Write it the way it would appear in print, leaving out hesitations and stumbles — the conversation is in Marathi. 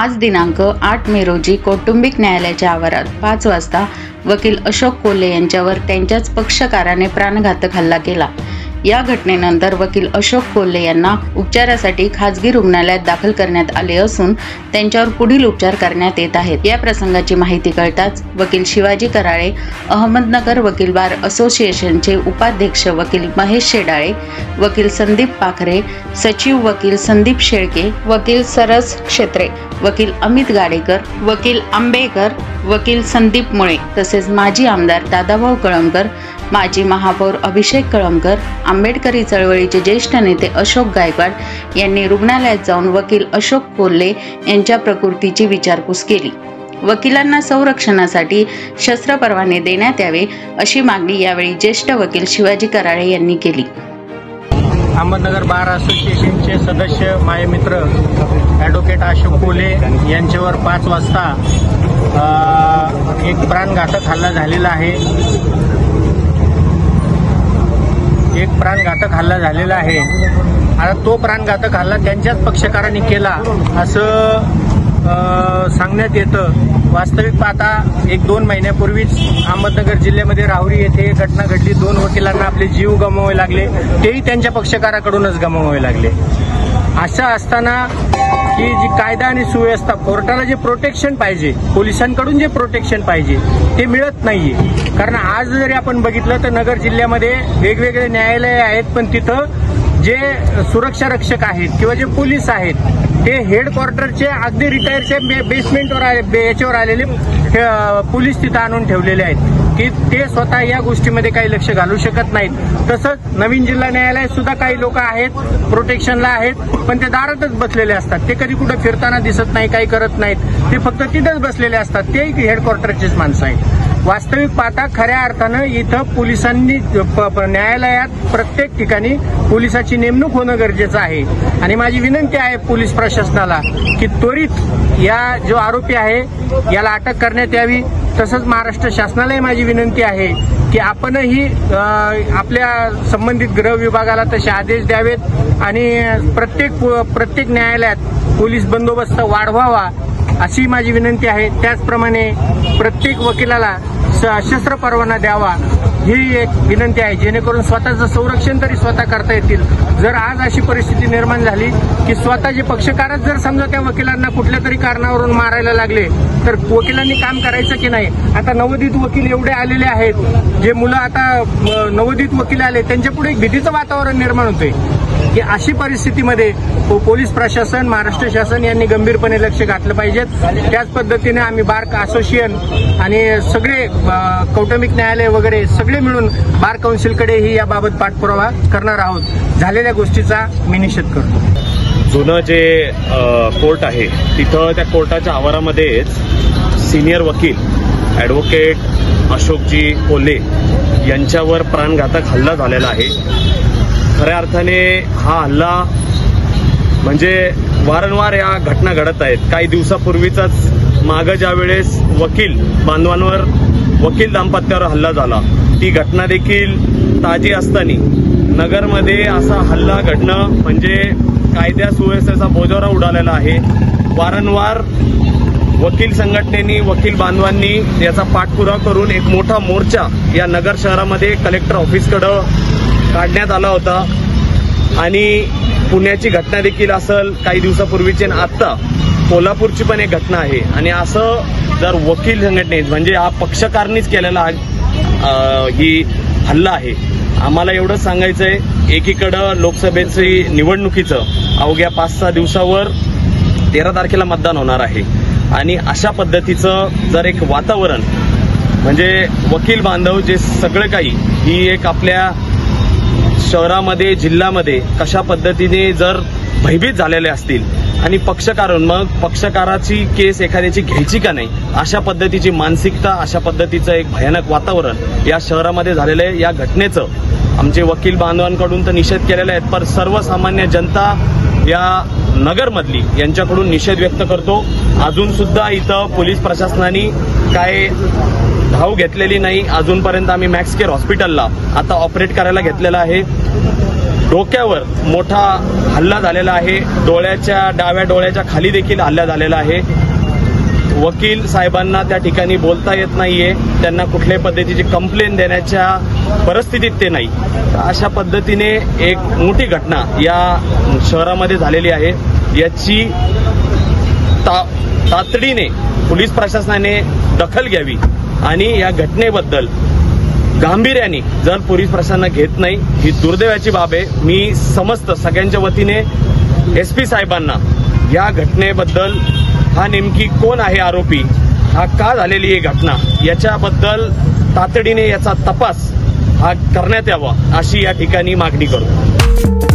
आज दिनांक 8 मे रोजी कौटुंबिक न्यायालयाच्या आवारात 5 वाजता वकील अशोक कोल्हे यांच्यावर त्यांच्याच पक्षकाराने प्राणघातक हल्ला केला। या घटनेनंतर वकील अशोक कोल्हे यांना उपचारासाठी खासगी रुग्णालयात दाखल करण्यात आले असून त्यांच्यावर पुढील उपचार करण्यात येत आहेत। या प्रसंगाची माहिती कळताच वकील शिवाजी कराळे, अहमदनगर वकील बार असोसिएशनचे उपाध्यक्ष वकील महेश शेडाळे, वकील संदीप पाखरे, सचिव वकील संदीप शेळके, वकील सरस क्षेत्रे, वकील अमित गाडेकर, वकील आंबेकर, वकील संदीप मुळे तसेच माजी आमदार दादाभाऊ कळमकर, माजी महापौर अभिषेक कळमकर, आंबेडकरी चळवळीचे ज्येष्ठ नेते अशोक गायकवाड यांनी रुग्णालयात जाऊन वकील अशोक कोल्हे यांच्या प्रकृतीची विचारपूस केली। वकिलांना संरक्षणासाठी शस्त्र परवाने देण्यात यावे अशी मागणी यावेळी ज्येष्ठ वकील शिवाजी कराळे यांनी केली। अहमदनगर बार असोसिएशनचे सदस्य माझे मित्र ॲडव्होकेट अशोक कोल्हे यांच्यावर 5 वाजता एक प्राणघातक हल्ला झालेला आहे। आता तो प्राणघातक हल्ला त्यांच्याच पक्षकारांनी केला असं सांगण्यात येतं। वास्तविक पाहता 1-2 महिन्यापूर्वीच अहमदनगर जिल्ह्यामध्ये राहुरी येथे घटना घडली। 2 वकिलांना आपले जीव गमवावे लागले, तेही त्यांच्या पक्षकाराकडूनच गमवावे लागले। असं असताना की जी कायदा आणि सुव्यवस्था, कोर्टाला जे प्रोटेक्शन पाहिजे, पोलिसांकडून जे प्रोटेक्शन पाहिजे ते मिळत नाहीये। कारण आज जरी आपण बघितलं तर नगर जिल्ह्यामध्ये वेगवेगळे न्यायालय आहेत, पण तिथं जे सुरक्षा रक्षक आहेत किंवा जे पोलीस आहेत ते हेडक्वार्टरचे अगदी रिटायरच्या बेसमेंटवर याच्यावर आलेले पोलीस तिथं आणून ठेवलेले आहेत की ते स्वतः या गोष्टीमध्ये काही लक्ष घालू शकत नाहीत। तसंच नवीन जिल्हा न्यायालयात सुद्धा काही लोक आहेत, प्रोटेक्शनला आहेत, पण ते दारातच बसलेले असतात। ते कधी कुठे फिरताना दिसत नाही, काही करत नाहीत, ते फक्त तिथंच बसलेले असतात। ते हेडक्वार्टरचेच माणसं आहेत। वास्तविक पाहता खऱ्या अर्थानं इथं पोलिसांनी न्यायालयात प्रत्येक ठिकाणी पोलिसाची नेमणूक होणं गरजेचं आहे। आणि माझी विनंती आहे पोलीस प्रशासनाला की त्वरित या जो आरोपी आहे याला अटक करण्यात यावी। तसंच महाराष्ट्र शासनालाही माझी विनंती आहे की आपणही आपल्या संबंधित गृह विभागाला तसे आदेश द्यावेत आणि प्रत्येक न्यायालयात पोलीस बंदोबस्त वाढवावा अशी माझी विनंती आहे। त्याचप्रमाणे प्रत्येक वकिलाला शस्त्र परवाना द्यावा ही एक विनंती आहे, जेणेकरून स्वतःचं संरक्षण तरी स्वतः करता येतील। जर आज अशी परिस्थिती निर्माण झाली की स्वतःचे पक्षकारच जर समजा त्या वकिलांना कुठल्या तरी कारणावरून मारायला लागले तर वकिलांनी काम करायचं की नाही? आता नवोदित वकील एवढे आलेले आहेत, जे मुलं आता नवोदित वकील आले त्यांच्यापुढे एक भीतीचं वातावरण निर्माण होतंय की अशी परिस्थितीमध्ये पोलीस प्रशासन, महाराष्ट्र शासन यांनी गंभीरपणे लक्ष घातलं पाहिजे। त्याच पद्धतीने आम्ही बार असोसिएशन आणि सगळे कौटुंबिक न्यायालय वगैरे सगळे मिळून बार काउन्सिलकडेही याबाबत पाठपुरावा करणार आहोत। झालेल्या गोष्टीचा मी निषेध करतो। जुनं जे कोर्ट आहे तिथं त्या कोर्टाच्या आवारामध्येच सिनियर वकील ॲडव्होकेट अशोकजी कोल्हे यांच्यावर प्राणघातक हल्ला झालेला आहे। खऱ्या अर्थाने हा हल्ला म्हणजे वारंवार या घटना घडत आहेत। काही दिवसापूर्वीचाच मागं ज्या वेळेस वकील बांधवांवर, वकील दाम्पत्यावर हल्ला झाला, ती घटना देखील ताजी असताना नगरमध्ये असा हल्ला घडणं म्हणजे कायद्या सुव्यवस्थेचा बोजवारा उडालेला आहे। वारंवार वकील संघटनेनी, वकील बांधवांनी याचा पाठपुरावा करून एक मोठा मोर्चा या नगर शहरामध्ये कलेक्टर ऑफिसकडे काढण्यात आला होता आणि पुण्याची घटना देखील असेल काही दिवसापूर्वीची, आता कोल्हापूरची पण एक घटना आहे। आणि असं जर वकील संघटनेत म्हणजे हा पक्षकारनीच केलेला ही हल्ला आहे। आम्हाला एवढंच सांगायचं आहे, एकीकडं लोकसभेची निवडणुकीचं अवघ्या 5-6 दिवसावर 13 तारखेला मतदान होणार आहे आणि अशा पद्धतीचं जर एक वातावरण म्हणजे वकील बांधव जे सगळं काही ही एक आपल्या शहरामध्ये, जिल्ह्यामध्ये कशा पद्धतीने जर भयभीत झालेले असतील आणि पक्षकारून मग पक्षकाराची केस एखाद्याची घ्यायची का नाही अशा पद्धतीची मानसिकता, अशा पद्धतीचं एक भयानक वातावरण या शहरामध्ये झालेलं आहे। या घटनेचं आमचे वकील बांधवांकडून तर निषेध केलेला आहे, पण सर्वसामान्य जनता या नगरमधली यांच्याकडून निषेध व्यक्त करतो। अजून सुद्धा इथं पोलीस प्रशासनाने काय धाव घेतलेली नाही। अजूनपर्यंत आम्ही मॅक्स केअर हॉस्पिटलला आता ऑपरेट करायला घेतलेला आहे। डोक्यावर मोठा हल्ला झालेला आहे. डाव्या डोळ्याच्या खाली देखील हल्ला झालेला आहे. वकील साहेबांना त्या ठिकाणी बोलता येत नाहीये. त्यांना कुठल्याही पद्धतीची कंप्लेंट देण्याच्या परिस्थितीत ते नाही. अशा पद्धतीने एक मोठी घटना या शहरामध्ये झालेली आहे. याची तातडीने पोलीस प्रशासनाने दखल घ्यावी आणि या घटनेबद्दल गांभीर्याने जर पोलीस प्रशासन घेत नाही ही दुर्दैवाची बाब आहे. मी समस्त सगळ्यांच्या वतीने SP साहेबांना या घटनेबद्दल हा नेमकी कोण आहे आरोपी, हा का झालेली ही घटना याच्याबद्दल तातडीने याचा तपास हा करण्यात यावा अशी या ठिकाणी मागणी करतो.